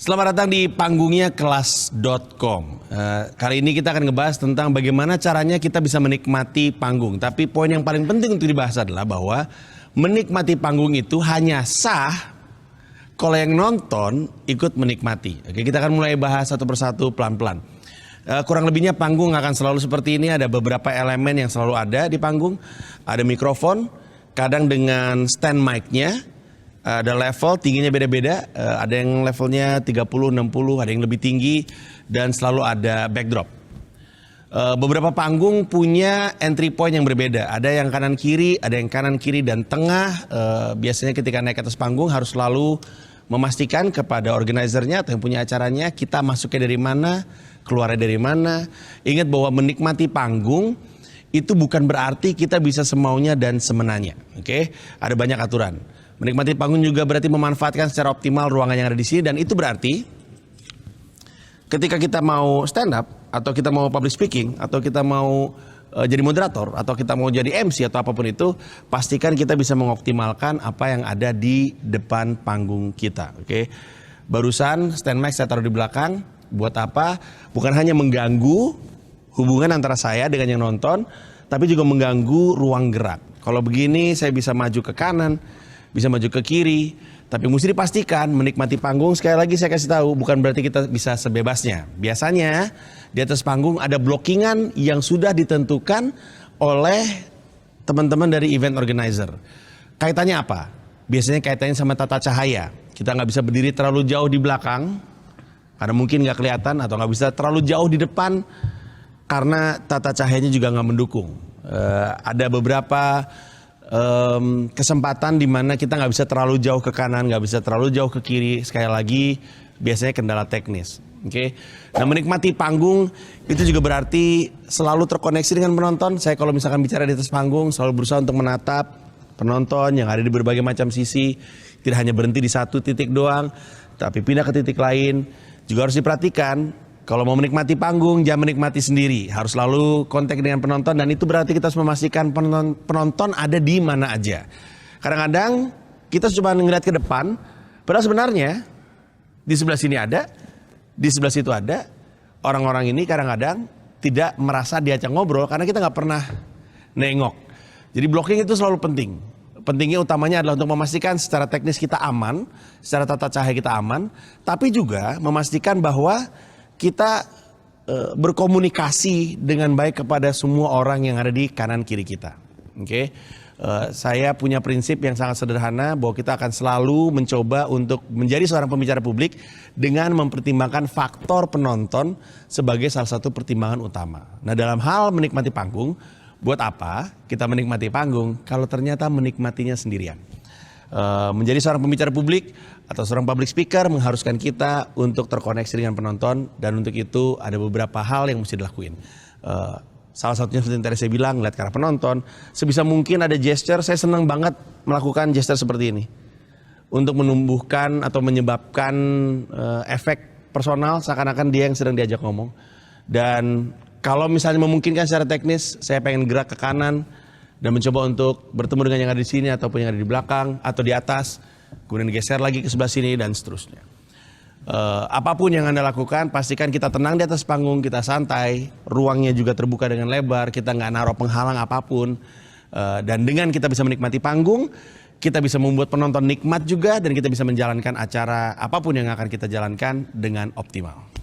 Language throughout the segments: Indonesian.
Selamat datang di panggungnya kelas.com. Kali ini kita akan ngebahas tentang bagaimana caranya kita bisa menikmati panggung. Tapi poin yang paling penting untuk dibahas adalah bahwa menikmati panggung itu hanya sah kalau yang nonton ikut menikmati. Oke, kita akan mulai bahas satu persatu pelan-pelan. Kurang lebihnya panggung akan selalu seperti ini. Ada beberapa elemen yang selalu ada di panggung. Ada mikrofon, kadang dengan stand mic-nya. Ada level, tingginya beda-beda, ada yang levelnya 30, 60, ada yang lebih tinggi, dan selalu ada backdrop. Beberapa panggung punya entry point yang berbeda, ada yang kanan kiri, ada yang kanan kiri dan tengah. Biasanya ketika naik ke atas panggung harus selalu memastikan kepada organizernya atau yang punya acaranya, kita masuknya dari mana, keluarnya dari mana. Ingat bahwa menikmati panggung itu bukan berarti kita bisa semaunya dan semenanya. Oke? Ada banyak aturan. Menikmati panggung juga berarti memanfaatkan secara optimal ruangan yang ada di sini, dan itu berarti ketika kita mau stand up atau kita mau public speaking atau kita mau jadi moderator atau kita mau jadi MC atau apapun itu, pastikan kita bisa mengoptimalkan apa yang ada di depan panggung kita. Oke. Barusan stand mic saya taruh di belakang, buat apa? Bukan hanya mengganggu hubungan antara saya dengan yang nonton, tapi juga mengganggu ruang gerak. Kalau begini saya bisa maju ke kanan, bisa maju ke kiri, tapi mesti dipastikan menikmati panggung. Sekali lagi saya kasih tahu, bukan berarti kita bisa sebebasnya. Biasanya di atas panggung ada blockingan yang sudah ditentukan oleh teman-teman dari event organizer. Kaitannya apa? Biasanya kaitannya sama tata cahaya. Kita nggak bisa berdiri terlalu jauh di belakang karena mungkin nggak kelihatan, atau nggak bisa terlalu jauh di depan karena tata cahayanya juga nggak mendukung. Ada beberapa kesempatan di mana kita nggak bisa terlalu jauh ke kanan, nggak bisa terlalu jauh ke kiri. Sekali lagi, biasanya kendala teknis. Oke. Nah, menikmati panggung itu juga berarti selalu terkoneksi dengan penonton. Saya kalau misalkan bicara di atas panggung selalu berusaha untuk menatap penonton yang ada di berbagai macam sisi. Tidak hanya berhenti di satu titik doang, tapi pindah ke titik lain. Juga harus diperhatikan, kalau mau menikmati panggung, jangan menikmati sendiri. Harus selalu kontak dengan penonton, dan itu berarti kita harus memastikan penonton ada di mana aja. Kadang-kadang kita cuma ngeliat ke depan, padahal sebenarnya di sebelah sini ada, di sebelah situ ada. Orang-orang ini kadang-kadang tidak merasa diajak ngobrol karena kita nggak pernah nengok. Jadi blocking itu selalu penting. Pentingnya utamanya adalah untuk memastikan secara teknis kita aman, secara tata cahaya kita aman, tapi juga memastikan bahwa kita berkomunikasi dengan baik kepada semua orang yang ada di kanan kiri kita. Oke, saya punya prinsip yang sangat sederhana bahwa kita akan selalu mencoba untuk menjadi seorang pembicara publik dengan mempertimbangkan faktor penonton sebagai salah satu pertimbangan utama. Nah, dalam hal menikmati panggung, buat apa kita menikmati panggung kalau ternyata menikmatinya sendirian? Menjadi seorang pembicara publik atau seorang public speaker mengharuskan kita untuk terkoneksi dengan penonton, dan untuk itu ada beberapa hal yang mesti dilakuin. Salah satunya seperti yang tadi saya bilang, lihat ke arah penonton. Sebisa mungkin ada gesture. Saya senang banget melakukan gesture seperti ini untuk menumbuhkan atau menyebabkan efek personal seakan-akan dia yang sedang diajak ngomong. Dan kalau misalnya memungkinkan secara teknis, saya pengen gerak ke kanan dan mencoba untuk bertemu dengan yang ada di sini ataupun yang ada di belakang atau di atas, kemudian geser lagi ke sebelah sini dan seterusnya. Apapun yang Anda lakukan, pastikan kita tenang di atas panggung, kita santai, ruangnya juga terbuka dengan lebar, kita nggak naruh penghalang apapun, dan dengan kita bisa menikmati panggung, kita bisa membuat penonton nikmat juga, dan kita bisa menjalankan acara apapun yang akan kita jalankan dengan optimal.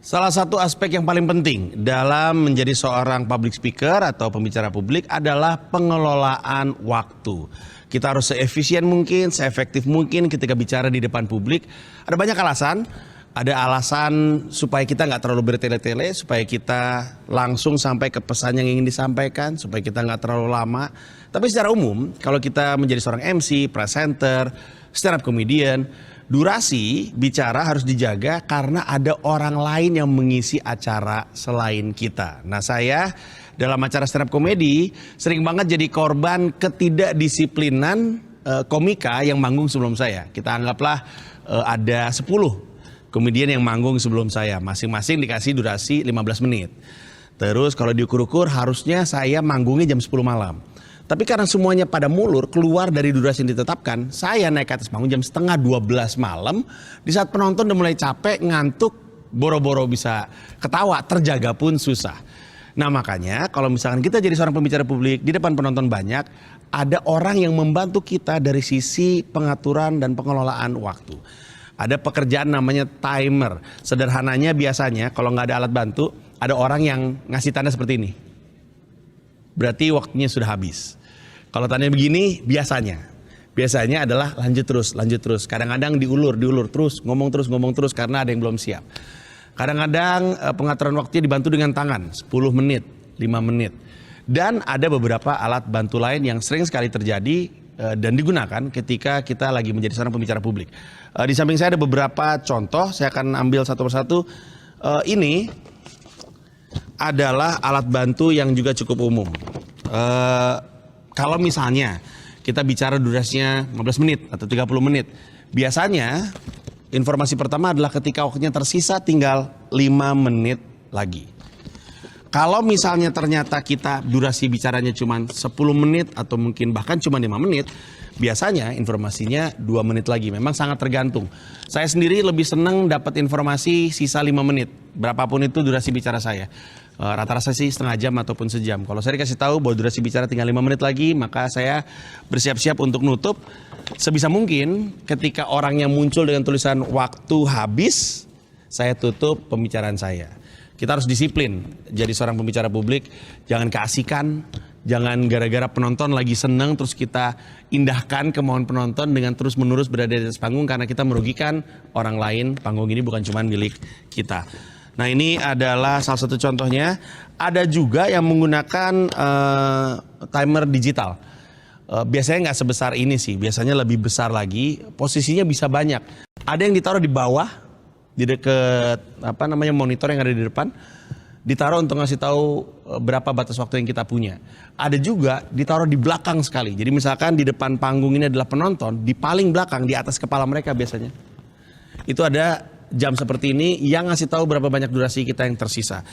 Salah satu aspek yang paling penting dalam menjadi seorang public speaker atau pembicara publik adalah pengelolaan waktu. Kita harus seefisien mungkin, seefektif mungkin ketika bicara di depan publik. Ada banyak alasan. Ada alasan supaya kita nggak terlalu bertele-tele, supaya kita langsung sampai ke pesan yang ingin disampaikan, supaya kita nggak terlalu lama. Tapi secara umum, kalau kita menjadi seorang MC, presenter, stand up comedian, durasi bicara harus dijaga karena ada orang lain yang mengisi acara selain kita. Nah, saya dalam acara stand up comedy sering banget jadi korban ketidakdisiplinan komika yang manggung sebelum saya. Kita anggaplah ada 10 komedian yang manggung sebelum saya, masing-masing dikasih durasi 15 menit. Terus kalau diukur-ukur harusnya saya manggungnya jam 10 malam. Tapi karena semuanya pada mulur keluar dari durasi yang ditetapkan, saya naik ke atas panggung jam setengah 12 malam. Di saat penonton udah mulai capek, ngantuk, boro-boro bisa ketawa, terjaga pun susah. Nah makanya kalau misalkan kita jadi seorang pembicara publik di depan penonton banyak, ada orang yang membantu kita dari sisi pengaturan dan pengelolaan waktu. Ada pekerjaan namanya timer. Sederhananya biasanya kalau nggak ada alat bantu, ada orang yang ngasih tanda seperti ini. Berarti waktunya sudah habis. Kalau tanya begini biasanya adalah lanjut terus. Kadang-kadang diulur terus, ngomong terus karena ada yang belum siap. Kadang-kadang pengaturan waktunya dibantu dengan tangan, 10 menit, 5 menit. Dan ada beberapa alat bantu lain yang sering sekali terjadi dan digunakan ketika kita lagi menjadi seorang pembicara publik. Di samping saya ada beberapa contoh, saya akan ambil satu persatu. Ini adalah alat bantu yang juga cukup umum. Kalau misalnya kita bicara durasinya 15 menit atau 30 menit, biasanya informasi pertama adalah ketika waktunya tersisa tinggal 5 menit lagi. Kalau misalnya ternyata kita durasi bicaranya cuma 10 menit atau mungkin bahkan cuma 5 menit, biasanya informasinya 2 menit lagi. Memang sangat tergantung. Saya sendiri lebih senang dapat informasi sisa 5 menit. Berapapun itu durasi bicara saya. Rata-rata sih setengah jam ataupun sejam. Kalau saya dikasih tahu bahwa durasi bicara tinggal 5 menit lagi, maka saya bersiap-siap untuk nutup. Sebisa mungkin ketika orangnya muncul dengan tulisan waktu habis, saya tutup pembicaraan saya. Kita harus disiplin jadi seorang pembicara publik. Jangan keasikan, jangan gara-gara penonton lagi seneng terus kita indahkan kemauan penonton dengan terus-menerus berada di atas panggung, karena kita merugikan orang lain. Panggung ini bukan cuma milik kita. Nah ini adalah salah satu contohnya. Ada juga yang menggunakan timer digital. Biasanya nggak sebesar ini sih, biasanya lebih besar lagi. Posisinya bisa banyak. Ada yang ditaruh di bawah, di dekat monitor yang ada di depan, ditaruh untuk ngasih tahu berapa batas waktu yang kita punya. Ada juga ditaruh di belakang sekali. Jadi misalkan di depan panggung ini adalah penonton, di paling belakang di atas kepala mereka biasanya. Itu ada jam seperti ini yang ngasih tahu berapa banyak durasi kita yang tersisa.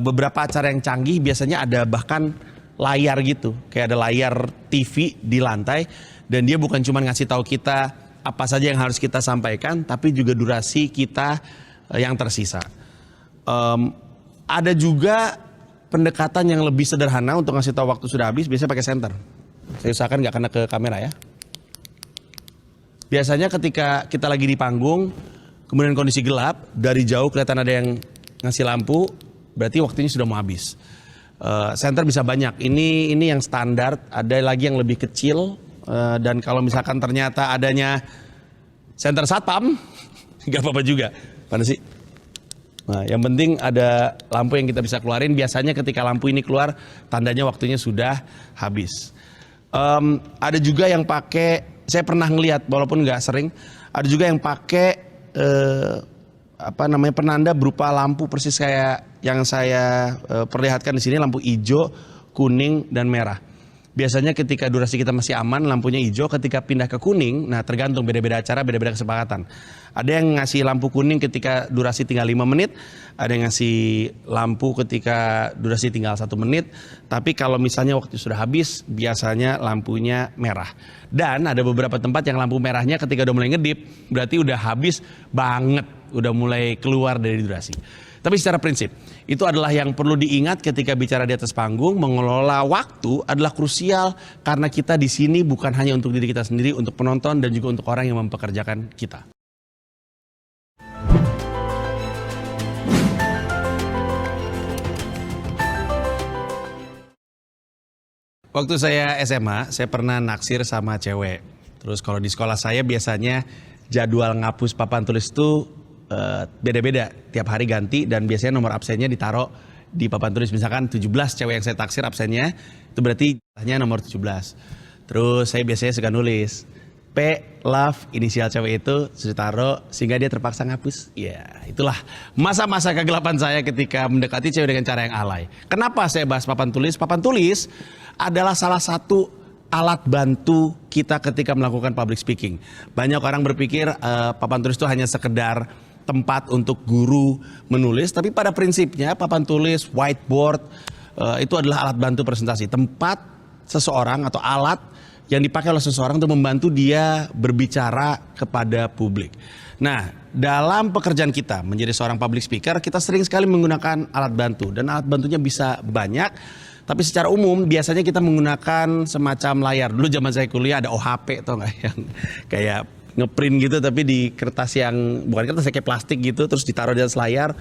Beberapa acara yang canggih biasanya ada bahkan layar gitu, kayak ada layar TV di lantai, dan dia bukan cuma ngasih tahu kita apa saja yang harus kita sampaikan, tapi juga durasi kita yang tersisa. Ada juga pendekatan yang lebih sederhana untuk ngasih tahu waktu sudah habis, biasanya pakai senter. Saya usahakan nggak kena ke kamera ya. Biasanya ketika kita lagi di panggung, kemudian kondisi gelap, dari jauh kelihatan ada yang ngasih lampu, berarti waktunya sudah mau habis. Senter bisa banyak. Ini yang standar, ada lagi yang lebih kecil. Dan kalau misalkan ternyata adanya senter satpam, nggak apa-apa juga. Mana sih? Nah, yang penting ada lampu yang kita bisa keluarin. Biasanya ketika lampu ini keluar, tandanya waktunya sudah habis. Ada juga yang pakai, saya pernah ngelihat, walaupun nggak sering, ada juga yang pakai penanda berupa lampu persis kayak yang saya perlihatkan di sini, lampu hijau, kuning, dan merah. Biasanya ketika durasi kita masih aman, lampunya hijau. Ketika pindah ke kuning, nah tergantung beda-beda acara, beda-beda kesepakatan. Ada yang ngasih lampu kuning ketika durasi tinggal 5 menit, ada yang ngasih lampu ketika durasi tinggal 1 menit. Tapi kalau misalnya waktu sudah habis, biasanya lampunya merah. Dan ada beberapa tempat yang lampu merahnya ketika udah mulai ngedip, berarti udah habis banget, udah mulai keluar dari durasi. Tapi secara prinsip, itu adalah yang perlu diingat ketika bicara di atas panggung. Mengelola waktu adalah krusial, karena kita di sini bukan hanya untuk diri kita sendiri, untuk penonton dan juga untuk orang yang mempekerjakan kita. Waktu saya SMA, saya pernah naksir sama cewek. Terus kalau di sekolah saya biasanya jadwal ngapus papan tulis itu beda-beda, tiap hari ganti, dan biasanya nomor absennya ditaruh di papan tulis. Misalkan 17 cewek yang saya taksir absennya, itu berarti jumlahnya nomor 17. Terus saya biasanya suka nulis P, love, inisial cewek itu sudah taruh sehingga dia terpaksa ngapus. Ya, itulah masa-masa kegelapan saya ketika mendekati cewek dengan cara yang alay. Kenapa saya bahas papan tulis? Papan tulis adalah salah satu alat bantu kita ketika melakukan public speaking. Banyak orang berpikir papan tulis itu hanya sekedar tempat untuk guru menulis, tapi pada prinsipnya papan tulis, whiteboard, itu adalah alat bantu presentasi. Tempat seseorang atau alat yang dipakai oleh seseorang untuk membantu dia berbicara kepada publik. Nah, dalam pekerjaan kita menjadi seorang public speaker, kita sering sekali menggunakan alat bantu. Dan alat bantunya bisa banyak, tapi secara umum biasanya kita menggunakan semacam layar. Dulu zaman saya kuliah ada OHP, tau nggak, yang kayak ngeprint gitu tapi di kertas yang bukan kertas, kayak plastik gitu, terus ditaruh di atas layar.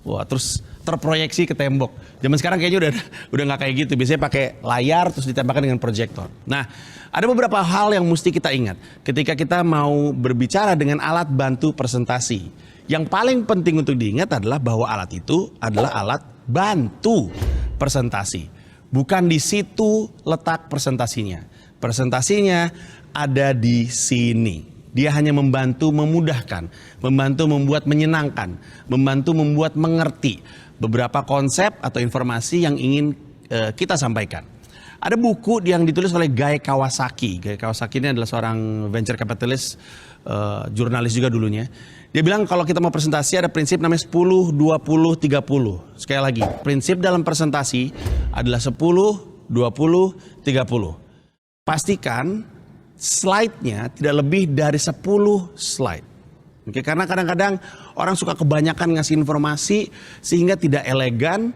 Wah, terus terproyeksi ke tembok. Zaman sekarang kayaknya udah nggak kayak gitu. Biasanya pakai layar terus ditembakkan dengan proyektor. Nah, ada beberapa hal yang mesti kita ingat ketika kita mau berbicara dengan alat bantu presentasi. Yang paling penting untuk diingat adalah bahwa alat itu adalah alat bantu presentasi. Bukan di situ letak presentasinya. Presentasinya ada di sini. Dia hanya membantu memudahkan, membantu membuat menyenangkan, membantu membuat mengerti beberapa konsep atau informasi yang ingin kita sampaikan. Ada buku yang ditulis oleh Guy Kawasaki. Guy Kawasaki ini adalah seorang venture capitalist, jurnalis juga dulunya. Dia bilang kalau kita mau presentasi ada prinsip namanya 10, 20, 30. Sekali lagi, prinsip dalam presentasi adalah 10, 20, 30. Pastikan slide-nya tidak lebih dari 10 slide. Oke, karena kadang-kadang orang suka kebanyakan ngasih informasi sehingga tidak elegan,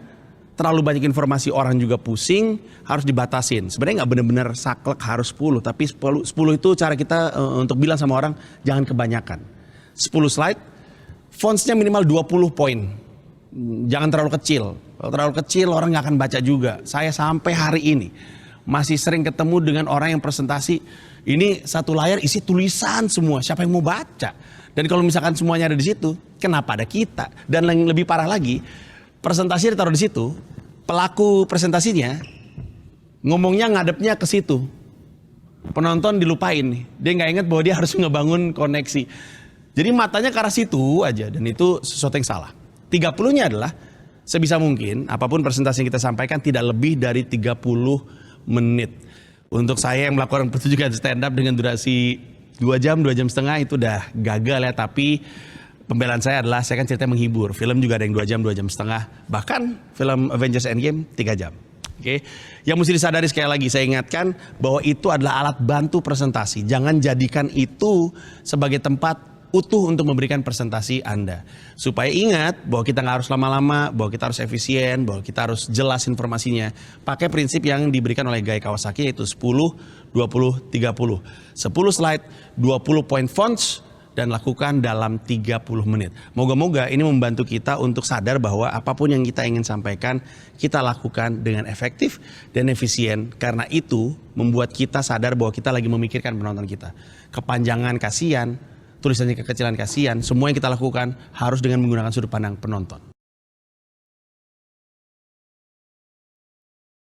terlalu banyak informasi orang juga pusing, harus dibatasin. Sebenarnya nggak benar-benar saklek harus 10, tapi 10 itu cara kita untuk bilang sama orang jangan kebanyakan. 10 slide, fontsnya minimal 20 poin. Jangan terlalu kecil. Kalau terlalu kecil orang nggak akan baca juga. Saya sampai hari ini masih sering ketemu dengan orang yang presentasi, ini satu layar isi tulisan semua, siapa yang mau baca? Dan kalau misalkan semuanya ada di situ, kenapa ada kita? Dan yang lebih parah lagi, presentasi ditaruh di situ, pelaku presentasinya ngomongnya ngadepnya ke situ. Penonton dilupain nih, dia nggak ingat bahwa dia harus ngebangun koneksi. Jadi matanya ke arah situ aja, dan itu sesuatu yang salah. 30-nya adalah sebisa mungkin apapun presentasi yang kita sampaikan tidak lebih dari 30 menit. Untuk saya yang melakukan pertunjukan stand up dengan durasi 2 jam, 2 jam setengah itu udah gagal ya. Tapi pembelaan saya adalah saya kan ceritanya menghibur. Film juga ada yang 2 jam, 2 jam setengah. Bahkan film Avengers Endgame 3 jam. Oke. Yang mesti disadari sekali lagi, saya ingatkan bahwa itu adalah alat bantu presentasi. Jangan jadikan itu sebagai tempat utuh untuk memberikan presentasi Anda. Supaya ingat bahwa kita nggak harus lama-lama, bahwa kita harus efisien, bahwa kita harus jelas informasinya. Pakai prinsip yang diberikan oleh Guy Kawasaki yaitu 10, 20, 30. 10 slide, 20 poin fonts, dan lakukan dalam 30 menit. Moga-moga ini membantu kita untuk sadar bahwa apapun yang kita ingin sampaikan, kita lakukan dengan efektif dan efisien. Karena itu membuat kita sadar bahwa kita lagi memikirkan penonton kita. Kepanjangan kasihan, tulisannya kekecilan kasihan, semua yang kita lakukan harus dengan menggunakan sudut pandang penonton.